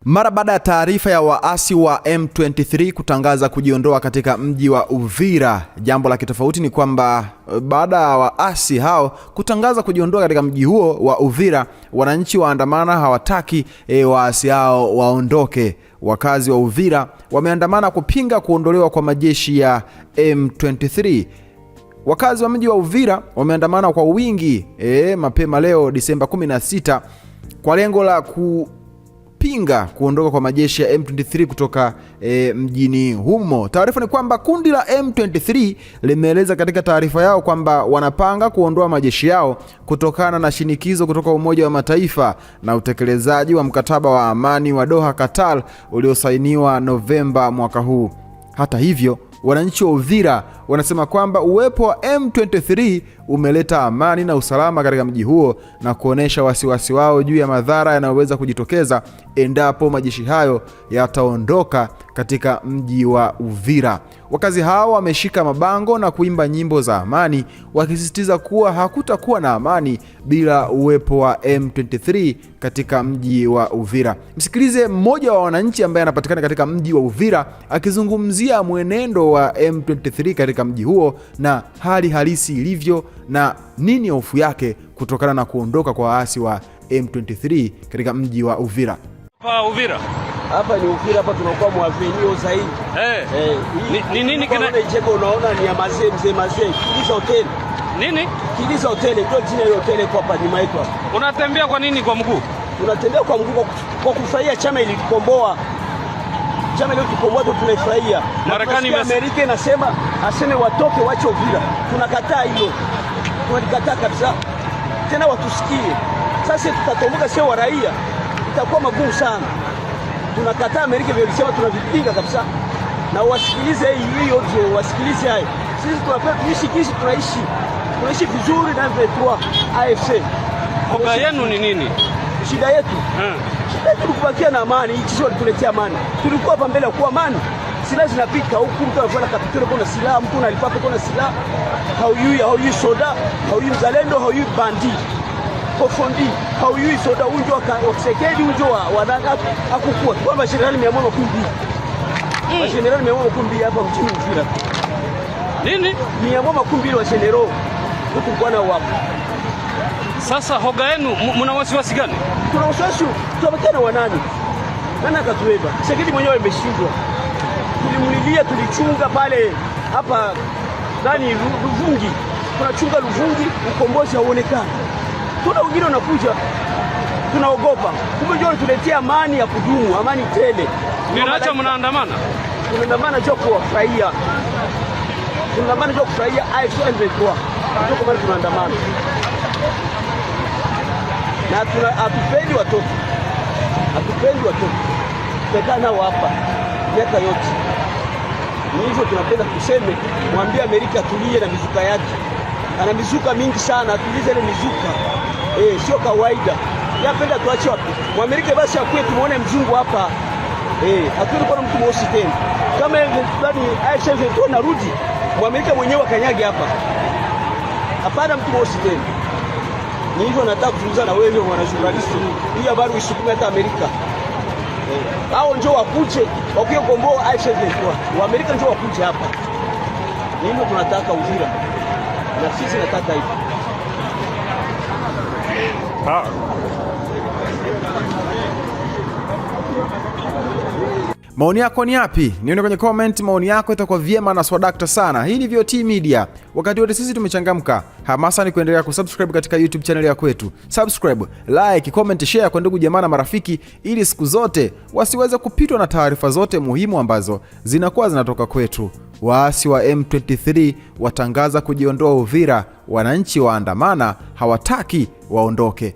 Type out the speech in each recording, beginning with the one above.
Mara baada ya taarifa ya waasi wa M23 kutangaza kujiondoa katika mji wa Uvira, jambo la kitofauti ni kwamba baada ya waasi hao kutangaza kujiondoa katika mji huo wa Uvira, wananchi waandamana hawataki waasi hao waondoke. Wakazi wa Uvira wameandamana kupinga kuondolewa kwa majeshi ya M23. Wakazi wa mji wa Uvira wameandamana kwa wingi mapema leo Disemba 16 kwa lengo la kupinga kuondoka kwa majeshi ya M23 kutoka mjini humo. Taarifa ni kwamba kundi la M23 limeeleza katika taarifa yao kwamba wanapanga kuondoa majeshi yao kutokana na shinikizo kutoka Umoja wa Mataifa na utekelezaji wa mkataba wa amani wa Doha, Qatar, uliosainiwa Novemba mwaka huu. Hata hivyo, wananchi wa Uvira wanasema kwamba uwepo wa M23 umeleta amani na usalama katika mji huo na kuonesha wasiwasi wao juu ya madhara yanayoweza kujitokeza endapo majeshi hayo yataondoka katika mji wa Uvira. Wakazi hao wameshika mabango na kuimba nyimbo za amani, wakisisitiza kuwa hakutakuwa na amani bila uwepo wa M23 katika mji wa Uvira. Msikilize mmoja wa wananchi ambaye anapatikana katika mji wa Uvira akizungumzia mwenendo wa M23 katika mji huo na hali halisi ilivyo na nini hofu yake kutokana na kuondoka kwa waasi wa M23 katika mji wa Uvira. Hapa ni Uvira, hapa tunakuwa mwavenio zaidi. Nini kina icheko, unaona ni ya mzee Kiliza Hotel. Nini? Kiliza Hotel ndio jina ya hotel kwa hapa nyuma yetu hapa. Unatembea kwa nini kwa mguu? Tunatembea kwa mguu kwa kufurahia chama ilikomboa. Chama ile tukomboa tu tunafurahia. Marekani Amerika inasema aseme watoke wache Uvira. Tunakataa hilo. Tunalikataa kabisa. Tena watusikie. Sasa tutatomboka sio wa raia. Itakuwa magumu sana. Tunakataa Amerika vile ilisema, tunavipinga kabisa. Na wasikilize hii audio, wasikilize haya. Sisi tunapenda tuishi kisi tunaishi vizuri na V3 AFC. Hoga yenu ni nini? Shida yetu. Shida yetu kubakia na amani, hichi sio tuletea amani. Tulikuwa hapa mbele kwa amani. Silaha zinapika huku, mtu anafanya kapitolo kwa silaha, mtu analipapo kwa silaha. Hauyui soda, hauyui mzalendo, hauyui bandi. Kofondi, hauyui soda unjo wa Kisekedi, unjo wa nanga akukua. Kwa majenerali 112. Majenerali 112 hapa mjini Uvira. Nini? 112 wa general. Huku bwana wapo. Sasa hoga yenu mna wasiwasi gani? Tuna wasiwasi, tutabakana wanani? Nani akatuweba? Kisekedi mwenyewe ameshindwa. Tulimulilia, tulichunga pale hapa Luvungi. Tunachunga Luvungi, ukombozi hauonekani. Tuna wengine wanakuja, tunaogopa. Kumbe ndio tuletea amani ya kudumu, amani tele. Ninaacha mnaandamana? Tunaandamana njoo kufurahia. Tunaandamana njoo kufurahia AFC M23. Ndio kwa maana tunaandamana. Na hatupendi watoto. Hatupendi watoto. Tutakaa nao hapa miaka yote. Ni hivyo tunapenda tuseme, mwambie Amerika atulie na mizuka yake. Ana mizuka mingi sana, atulize ile mizuka. Sio kawaida. Yapenda tuache wapi? Mwamerika basi akue tumuone mzungu hapa. Hatuoni kwa mtu mweusi tena. Kama ndani Aisha ndio narudi, Mwamerika mwenyewe akanyage hapa. Hapana mtu mweusi tena. Ni hivyo nataka kuzungumza na wewe mwana journalist. Hii habari usukume hata Amerika. Hao njoo wakuje, wakuye komboa Aisha ndio. Waamerika njoo wakuje hapa. Ni hivyo tunataka Uvira. Na sisi nataka hivyo. Maoni yako ni yapi? Nione kwenye comment, maoni yako itakuwa vyema na swadakta sana. Hii ni VOT Media. Wakati wote sisi tumechangamka. Hamasa ni kuendelea kusubscribe katika YouTube channel ya kwetu. Subscribe, like, comment, share kwa ndugu jamaa na marafiki ili siku zote wasiweze kupitwa na taarifa zote muhimu ambazo zinakuwa zinatoka kwetu. Waasi wa M23 watangaza kujiondoa Uvira, wananchi waandamana hawataki waondoke.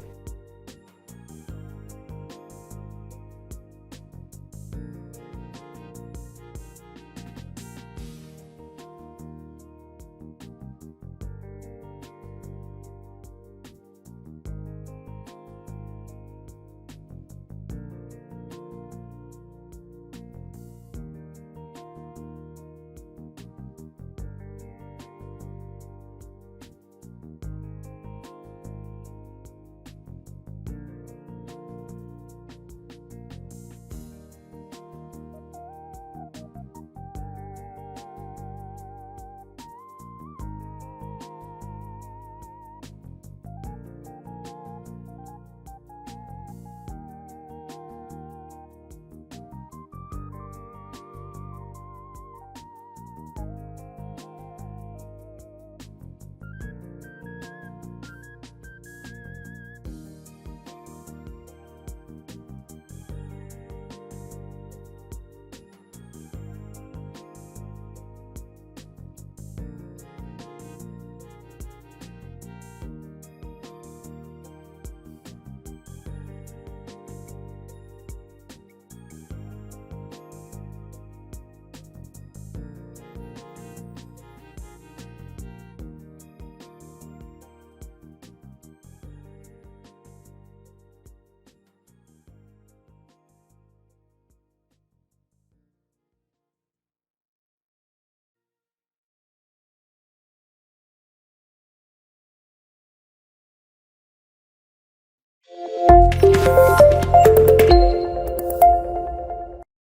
Tanzania.